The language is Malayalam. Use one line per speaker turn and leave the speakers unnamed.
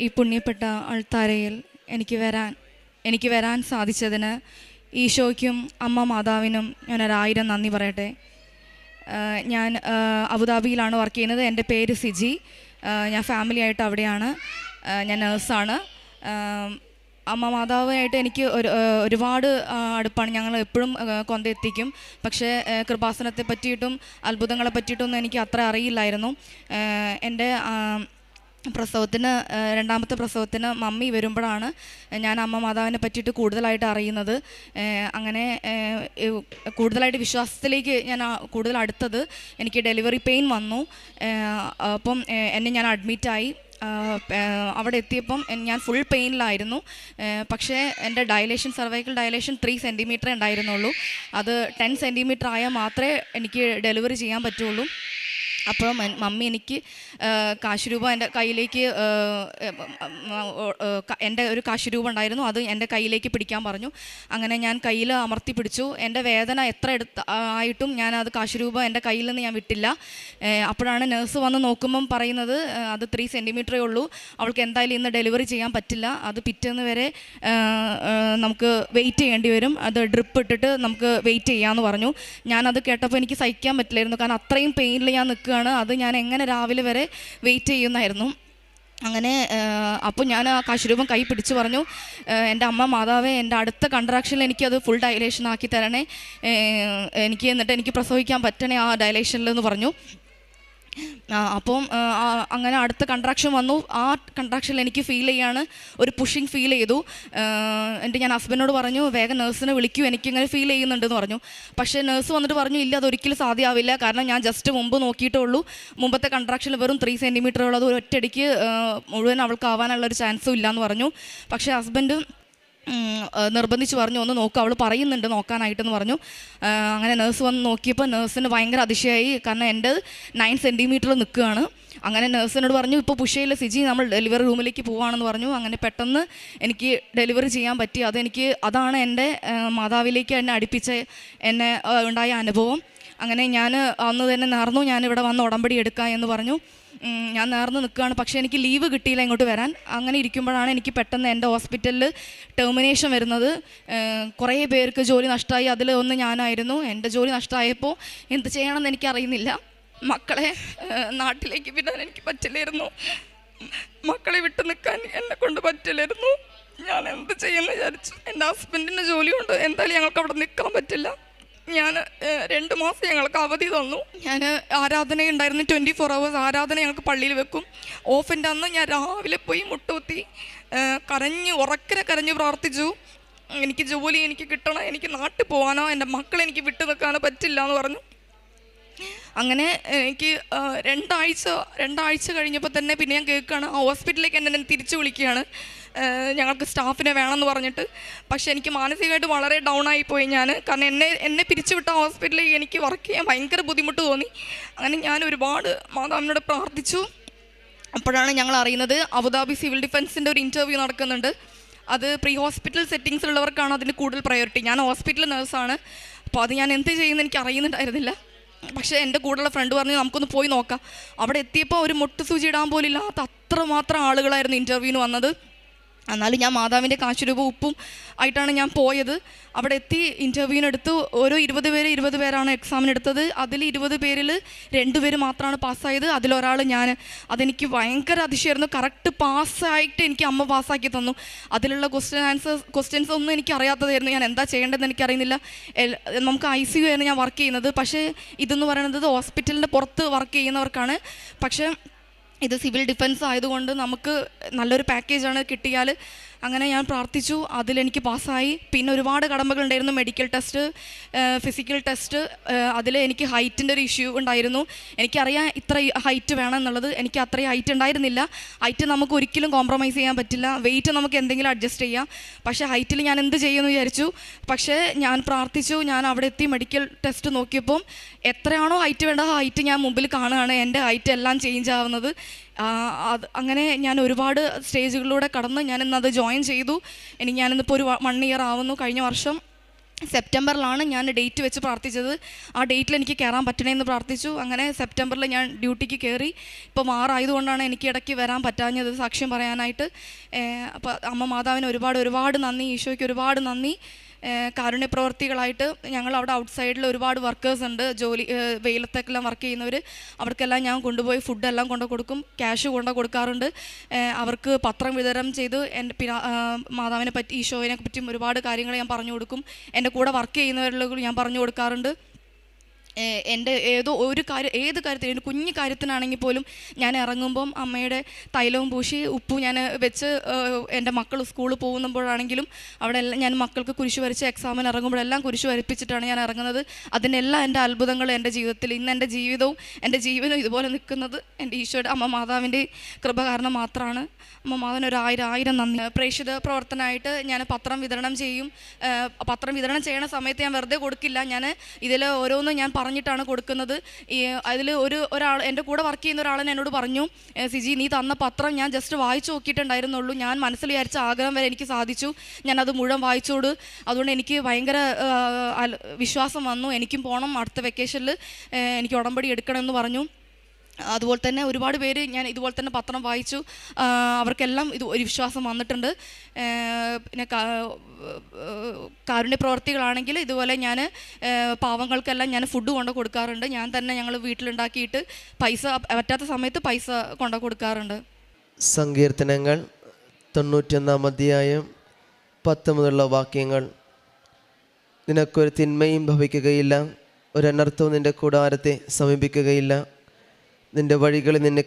ഈ പുണ്യപ്പെട്ട അൾത്താരയിൽ എനിക്ക് വരാൻ സാധിച്ചതിന് ഈശോയ്ക്കും അമ്മ മാതാവിനും ഞാൻ 1000 നന്ദി പറയട്ടെ. ഞാൻ അബുദാബിയിലാണ് വർക്ക് ചെയ്യുന്നത്. എൻ്റെ പേര് സിജി. ഞാൻ ഫാമിലി ആയിട്ട് അവിടെയാണ്. ഞാൻ നേഴ്സാണ്. അമ്മ മാതാവായിട്ട് എനിക്ക് ഒരുപാട് അടുപ്പാണ്. ഞങ്ങൾ എപ്പോഴും കൊന്തെത്തിക്കും. പക്ഷേ കൃപാസനത്തെ പറ്റിയിട്ടും അത്ഭുതങ്ങളെ പറ്റിയിട്ടൊന്നും എനിക്ക് അത്ര അറിയില്ലായിരുന്നു. എൻ്റെ രണ്ടാമത്തെ പ്രസവത്തിന് മമ്മി വരുമ്പോഴാണ് ഞാൻ അമ്മ മാതാവിനെ പറ്റിയിട്ട് കൂടുതലായിട്ട് അറിയുന്നത്. അങ്ങനെ കൂടുതലായിട്ട് വിശ്വാസത്തിലേക്ക് ഞാൻ കൂടുതൽ അടുത്തത്. എനിക്ക് ഡെലിവറി പെയിൻ വന്നു. അപ്പം ഞാൻ അഡ്മിറ്റായി. അവിടെ എത്തിയപ്പം ഞാൻ ഫുൾ പെയിനിലായിരുന്നു. പക്ഷേ എൻ്റെ സർവൈക്കൽ ഡയലേഷൻ 3 സെൻറ്റിമീറ്റർ ഉണ്ടായിരുന്നുള്ളൂ. അത് 10 സെൻറ്റിമീറ്റർ ആയാൽ മാത്രമേ എനിക്ക് ഡെലിവറി ചെയ്യാൻ പറ്റുള്ളൂ. അപ്പോൾ മമ്മി എനിക്ക് കാശ് രൂപ എൻ്റെ കയ്യിലേക്ക് എൻ്റെ ഒരു കാശ് രൂപ ഉണ്ടായിരുന്നു. അത് എൻ്റെ കയ്യിലേക്ക് പിടിക്കാൻ പറഞ്ഞു. അങ്ങനെ ഞാൻ കയ്യിൽ അമർത്തി പിടിച്ചു. എൻ്റെ വേദന എത്ര ആയിട്ടും ഞാൻ അത് കാശ് രൂപ എൻ്റെ കയ്യിൽ നിന്ന് ഞാൻ വിട്ടില്ല. അപ്പോഴാണ് നഴ്സ് വന്ന് നോക്കുമ്പം പറയുന്നത് അത് 3 സെൻറ്റിമീറ്ററേ ഉള്ളൂ, അവൾക്ക് എന്തായാലും ഇന്ന് ഡെലിവറി ചെയ്യാൻ പറ്റില്ല, അത് പിറ്റേന്ന് വരെ നമുക്ക് വെയിറ്റ് ചെയ്യേണ്ടി വരും, അത് ഡ്രിപ്പ് ഇട്ടിട്ട് നമുക്ക് വെയിറ്റ് ചെയ്യാമെന്ന് പറഞ്ഞു. ഞാനത് കേട്ടപ്പോൾ എനിക്ക് സഹിക്കാൻ പറ്റില്ലായിരുന്നു. കാരണം അത്രയും പെയിനിൽ ഞാൻ നിൽക്കുകയാണ്. അത് ഞാൻ എങ്ങനെ രാവിലെ വരെ വെയിറ്റ് ചെയ്യുന്നായിരുന്നു. അങ്ങനെ അപ്പോൾ ഞാൻ ആ കാശുരൂപം കൈ പിടിച്ച് പറഞ്ഞു, എൻ്റെ അമ്മ മാതാവേ, എൻ്റെ അടുത്ത കൺട്രാക്ഷനിൽ എനിക്കത് ഫുൾ ഡയലേഷൻ ആക്കി തരണേ, എന്നിട്ട് എനിക്ക് പ്രസവിക്കാൻ പറ്റണേ ആ ഡയലേഷനിൽ എന്ന് പറഞ്ഞു. അപ്പം അങ്ങനെ അടുത്ത കൺട്രാക്ഷൻ വന്നു. ആ കൺട്രാക്ഷനിൽ എനിക്ക് ഫീൽ ചെയ്യാണ്, ഒരു പുഷിങ് ഫീൽ ചെയ്തു. ഞാൻ ഹസ്ബൻഡിനോട് പറഞ്ഞു, വേഗം നേഴ്സിനെ വിളിക്കൂ, എനിക്കിങ്ങനെ ഫീൽ ചെയ്യുന്നുണ്ടെന്ന് പറഞ്ഞു. പക്ഷേ നേഴ്സ് വന്നിട്ട് പറഞ്ഞു, ഇല്ല, അതൊരിക്കലും സാധ്യമാവില്ല, കാരണം ഞാൻ ജസ്റ്റ് മുമ്പ് നോക്കിയിട്ടേ ഉള്ളൂ, മുമ്പത്തെ കൺട്രാക്ഷനിൽ വെറും 3 സെൻറ്റിമീറ്റർ ഉള്ളത്, ഒരു ഒറ്റയടിക്ക് മുഴുവൻ അവൾക്ക് ആവാനുള്ളൊരു ചാൻസും ഇല്ലയെന്ന് പറഞ്ഞു. പക്ഷേ ഹസ്ബൻഡ് നിർബന്ധിച്ച് പറഞ്ഞു, ഒന്ന് നോക്കുക, അവൾ പറയുന്നുണ്ട് നോക്കാനായിട്ടെന്ന് പറഞ്ഞു. അങ്ങനെ നേഴ്സ് വന്ന് നോക്കിയപ്പോൾ നേഴ്സിന് ഭയങ്കര അതിശയമായി, കാരണം എൻ്റെ 9 സെൻറ്റിമീറ്റർ നിൽക്കുകയാണ്. അങ്ങനെ നേഴ്സിനോട് പറഞ്ഞു, ഇപ്പോൾ പുഷയിലെ സിജി, നമ്മൾ ഡെലിവറി റൂമിലേക്ക് പോവുകയാണെന്ന് പറഞ്ഞു. അങ്ങനെ പെട്ടെന്ന് എനിക്ക് ഡെലിവറി ചെയ്യാൻ പറ്റി. അതാണ് എൻ്റെ മാതാവിലേക്ക് എന്നെ അടുപ്പിച്ച എന്നെ ഉണ്ടായ അനുഭവം. അങ്ങനെ ഞാൻ അന്ന് തന്നെ നേർന്നു, ഞാനിവിടെ വന്ന് ഉടമ്പടി എടുക്കാം എന്ന് പറഞ്ഞു. ഞാൻ നേർന്ന് നിൽക്കുകയാണ്. പക്ഷേ എനിക്ക് ലീവ് കിട്ടിയില്ല ഇങ്ങോട്ട് വരാൻ. അങ്ങനെ ഇരിക്കുമ്പോഴാണ് എനിക്ക് പെട്ടെന്ന് എൻ്റെ ഹോസ്പിറ്റലിൽ ടെർമിനേഷൻ വരുന്നത്. കുറേ പേർക്ക് ജോലി നഷ്ടമായി, അതിൽ ഒന്ന് ഞാനായിരുന്നു. എൻ്റെ ജോലി നഷ്ടമായപ്പോൾ എന്ത് ചെയ്യണമെന്ന് എനിക്കറിയുന്നില്ല. മക്കളെ നാട്ടിലേക്ക് വിടാൻ എനിക്ക് പറ്റില്ലായിരുന്നു. മക്കളെ വിട്ട് നിൽക്കാൻ എന്നെ കൊണ്ട് പറ്റില്ലായിരുന്നു. ഞാൻ എന്ത് ചെയ്യുമെന്ന് വിചാരിച്ചു. എൻ്റെ ഹസ്ബൻഡിൻ്റെ ജോലിയുണ്ട്, എന്തായാലും ഞങ്ങൾക്ക് അവിടെ നിൽക്കാൻ പറ്റില്ല. ഞാൻ 2 മാസം ഞങ്ങൾക്ക് അവധി തന്നു. ഞാൻ ആരാധനയുണ്ടായിരുന്നു, 24 hours ആരാധന ഞങ്ങൾക്ക് പള്ളിയിൽ വെക്കും. ഓഫിൻ്റെ അന്ന് ഞാൻ രാവിലെ പോയി മുട്ടുകുത്തി ഉറക്കനെ കരഞ്ഞ് പ്രാർത്ഥിച്ചു, എനിക്ക് ജോലി എനിക്ക് കിട്ടണം, എനിക്ക് നാട്ടിൽ പോകാനോ എൻ്റെ മക്കളെ എനിക്ക് വിട്ടു നിൽക്കാനോ പറ്റില്ല എന്ന് പറഞ്ഞു. അങ്ങനെ എനിക്ക് രണ്ടാഴ്ച കഴിഞ്ഞപ്പോൾ തന്നെ പിന്നെ ഞാൻ കേൾക്കുകയാണ്, ആ ഹോസ്പിറ്റലിലേക്ക് എന്നെ തിരിച്ചു വിളിക്കുകയാണ്, ഞങ്ങൾക്ക് സ്റ്റാഫിനെ വേണമെന്ന് പറഞ്ഞിട്ട്. പക്ഷേ എനിക്ക് മാനസികമായിട്ട് വളരെ ഡൗൺ ആയിപ്പോയി ഞാൻ. കാരണം എന്നെ പിരിച്ചുവിട്ട ഹോസ്പിറ്റലിൽ എനിക്ക് വർക്ക് ചെയ്യാൻ ഭയങ്കര ബുദ്ധിമുട്ട് തോന്നി. അങ്ങനെ ഞാൻ ഒരുപാട് മാതാവിനോട് പ്രാർത്ഥിച്ചു. അപ്പോഴാണ് ഞങ്ങൾ അറിയുന്നത് അബുദാബി സിവിൽ ഡിഫൻസിൻ്റെ ഒരു ഇൻ്റർവ്യൂ നടക്കുന്നുണ്ട്. അത് പ്രീ ഹോസ്പിറ്റൽ സെറ്റിങ്സിലുള്ളവർക്കാണ് അതിന് കൂടുതൽ പ്രയോറിറ്റി. ഞാൻ ഹോസ്പിറ്റൽ നേഴ്സാണ്. അപ്പോൾ അത് ഞാൻ എന്ത് ചെയ്യുമെന്ന് എനിക്ക് അറിയുന്നുണ്ടായിരുന്നില്ല. പക്ഷേ എൻ്റെ കൂടെയുള്ള ഫ്രണ്ട് പറഞ്ഞു, നമുക്കൊന്ന് പോയി നോക്കാം. അവിടെ എത്തിയപ്പോൾ ഒരു മുട്ടുസൂചി ഇടാൻ പോലും ഇല്ലാത്ത അത്രമാത്രം ആളുകളായിരുന്നു ഇൻ്റർവ്യൂവിന് വന്നത്. എന്നാലും ഞാൻ മാതാവിൻ്റെ കാശുരൂപ ഉപ്പും ആയിട്ടാണ് ഞാൻ പോയത്. അവിടെ എത്തി ഇൻ്റർവ്യൂവിനെടുത്ത് ഓരോ 20 പേരാണ് എക്സാമിനെടുത്തത്. അതിൽ 20 പേരിൽ 2 പേര് മാത്രമാണ് പാസ്സായത്. അതിലൊരാൾ ഞാൻ. അതെനിക്ക് ഭയങ്കര അതിശയമായിരുന്നു. കറക്റ്റ് പാസ്സായിട്ട് എനിക്ക് അമ്മ പാസ്സാക്കി തന്നു. അതിലുള്ള ക്വസ്റ്റ്യൻസ് ഒന്നും എനിക്ക് അറിയാത്തതായിരുന്നു. ഞാൻ എന്താ ചെയ്യേണ്ടതെന്ന് എനിക്കറിയുന്നില്ല. നമുക്ക് ICU ആണ് ഞാൻ വർക്ക് ചെയ്യുന്നത്. പക്ഷേ ഇതെന്ന് പറയുന്നത് ഹോസ്പിറ്റലിൻ്റെ പുറത്ത് വർക്ക് ചെയ്യുന്നവർക്കാണ്. പക്ഷേ ഇത് സിവിൽ ഡിഫൻസ് ആയതുകൊണ്ട് നമുക്ക് നല്ലൊരു പാക്കേജാണ് കിട്ടിയാൽ. അങ്ങനെ ഞാൻ പ്രാർത്ഥിച്ചു, അതിലെനിക്ക് പാസ്സായി. പിന്നെ ഒരുപാട് കടമ്പകളുണ്ടായിരുന്നു, മെഡിക്കൽ ടെസ്റ്റ്, ഫിസിക്കൽ ടെസ്റ്റ്. അതിൽ എനിക്ക് ഹൈറ്റിൻ്റെ ഒരു ഇഷ്യൂ ഉണ്ടായിരുന്നു. എനിക്കറിയാം ഇത്ര ഹൈറ്റ് വേണം എന്നുള്ളത്. എനിക്ക് അത്രയും ഹൈറ്റ് ഉണ്ടായിരുന്നില്ല. ഹൈറ്റ് നമുക്ക് ഒരിക്കലും കോംപ്രമൈസ് ചെയ്യാൻ പറ്റില്ല. വെയിറ്റ് നമുക്ക് എന്തെങ്കിലും അഡ്ജസ്റ്റ് ചെയ്യാം. പക്ഷേ ഹൈറ്റിൽ ഞാൻ എന്ത് ചെയ്യുമെന്ന് വിചാരിച്ചു. പക്ഷേ ഞാൻ പ്രാർത്ഥിച്ചു. ഞാൻ അവിടെ എത്തി മെഡിക്കൽ ടെസ്റ്റ് നോക്കിയപ്പം എത്രയാണോ ഹൈറ്റ് വേണ്ട ആ ഹൈറ്റ് ഞാൻ മുമ്പിൽ കാണുകയാണ്. എൻ്റെ ഹൈറ്റ് എല്ലാം ചേഞ്ച് ആവുന്നത്. അങ്ങനെ ഞാൻ ഒരുപാട് സ്റ്റേജുകളിലൂടെ കടന്ന് ഞാനിന്നത് ജോയിൻ ചെയ്തു. ഞാനിന്നിപ്പോൾ ഒരു 1 year ആവുന്നു. കഴിഞ്ഞ വർഷം സെപ്റ്റംബറിലാണ് ഞാൻ ഡേറ്റ് വെച്ച് പ്രാർത്ഥിച്ചത്. ആ ഡേറ്റിൽ എനിക്ക് കയറാൻ പറ്റണമെന്ന് പ്രാർത്ഥിച്ചു. അങ്ങനെ സെപ്റ്റംബറിൽ ഞാൻ ഡ്യൂട്ടിക്ക് കയറി. ഇപ്പോൾ മാറായതുകൊണ്ടാണ് എനിക്ക് ഇടയ്ക്ക് വരാൻ പറ്റാഞ്ഞത് സാക്ഷ്യം പറയാനായിട്ട്. അപ്പോൾ അമ്മ മാതാവിന് ഒരുപാട് നന്ദി, ഈശോയ്ക്ക് ഒരുപാട് നന്ദി. കാരുണ്യ പ്രവർത്തികളായിട്ട് ഞങ്ങൾ അവിടെ ഔട്ട്സൈഡിൽ ഒരുപാട് വർക്കേഴ്സ് ഉണ്ട്, ജോലി വെയിലത്തേക്കെല്ലാം വർക്ക് ചെയ്യുന്നവർ. അവർക്കെല്ലാം ഞാൻ കൊണ്ടുപോയി ഫുഡെല്ലാം കൊണ്ടു കൊടുക്കും, ക്യാഷ് കൊണ്ടു കൊടുക്കാറുണ്ട്. അവർക്ക് പത്രം വിതരണം ചെയ്ത് എൻ്റെ മാതാവിനെ പറ്റി, ഈശോയെ പറ്റിയും ഒരുപാട് കാര്യങ്ങൾ ഞാൻ പറഞ്ഞു കൊടുക്കും. എൻ്റെ കൂടെ വർക്ക് ചെയ്യുന്നവരിലും ഞാൻ പറഞ്ഞു കൊടുക്കാറുണ്ട്. എൻ്റെ ഏത് കാര്യത്തിന്, ഒരു കുഞ്ഞു കാര്യത്തിനാണെങ്കിൽ പോലും ഞാൻ ഇറങ്ങുമ്പം അമ്മയുടെ തൈലവും പൂശി ഉപ്പും ഞാൻ വെച്ച്, എൻ്റെ മക്കൾ സ്കൂളിൽ പോകുമ്പോഴാണെങ്കിലും അവിടെ എല്ലാം ഞാൻ മക്കൾക്ക് കുരിശ് വരച്ച് എക്സാമിന് ഇറങ്ങുമ്പോഴെല്ലാം കുരിശ് വരപ്പിച്ചിട്ടാണ് ഞാൻ ഇറങ്ങുന്നത്. അതിനെല്ലാം എൻ്റെ അത്ഭുതങ്ങൾ എൻ്റെ ജീവിതത്തിൽ, ഇന്ന് എൻ്റെ ജീവനും ഇതുപോലെ നിൽക്കുന്നത് എൻ്റെ ഈശോയുടെ അമ്മ മാതാവിൻ്റെ കൃപ കാരണം മാത്രമാണ്. അമ്മ മാതാവിന് ആയിരം നന്ദി. പ്രേക്ഷിത പ്രവർത്തനമായിട്ട് ഞാൻ പത്രം വിതരണം ചെയ്യും. പത്രം വിതരണം ചെയ്യണ സമയത്ത് ഞാൻ വെറുതെ കൊടുക്കില്ല, ഞാൻ ഇതിൽ ഓരോന്നും ഞാൻ പറഞ്ഞിട്ടാണ് കൊടുക്കുന്നത്. അതിൽ ഒരാൾ, എൻ്റെ കൂടെ വർക്ക് ചെയ്യുന്ന ഒരാളെന്നെ എന്നോട് പറഞ്ഞു, സിജി നീ തന്ന പത്രം ഞാൻ ജസ്റ്റ് വായിച്ചു നോക്കിയിട്ടുണ്ടായിരുന്നുള്ളൂ, ഞാൻ മനസ്സിൽ വിചാരിച്ച ആഗ്രഹം വരെ എനിക്ക് സാധിച്ചു, ഞാനത് മുഴുവൻ വായിച്ചോട്, അതുകൊണ്ട് എനിക്ക് ഭയങ്കര വിശ്വാസം വന്നു, എനിക്കും പോകണം, അടുത്ത വെക്കേഷനിൽ എനിക്ക് ഉടമ്പടി എടുക്കണമെന്ന് പറഞ്ഞു. അതുപോലെ തന്നെ ഒരുപാട് പേര് ഞാൻ ഇതുപോലെ തന്നെ പത്രം വായിച്ചു, അവർക്കെല്ലാം ഇത് ഒരു വിശ്വാസം വന്നിട്ടുണ്ട്. പിന്നെ കാരുണ്യ പ്രവർത്തികളാണെങ്കിൽ ഇതുപോലെ ഞാൻ പാവങ്ങൾക്കെല്ലാം ഞാൻ ഫുഡ് കൊണ്ട് കൊടുക്കാറുണ്ട്. ഞാൻ തന്നെ ഞങ്ങൾ വീട്ടിലുണ്ടാക്കിയിട്ട് പൈസ പറ്റാത്ത സമയത്ത് പൈസ കൊണ്ട് കൊടുക്കാറുണ്ട്.
സങ്കീർത്തനങ്ങൾ 91 അധ്യായം 10 മുതലുള്ള വാക്യങ്ങൾ. നിനക്കൊരു തിന്മയും ഭവിക്കുകയില്ല, ഒരനർത്ഥവും നിൻ്റെ കൂടാരത്തെ സമീപിക്കുകയില്ല. നിൻ്റെ വഴികളിൽ നിന്നെ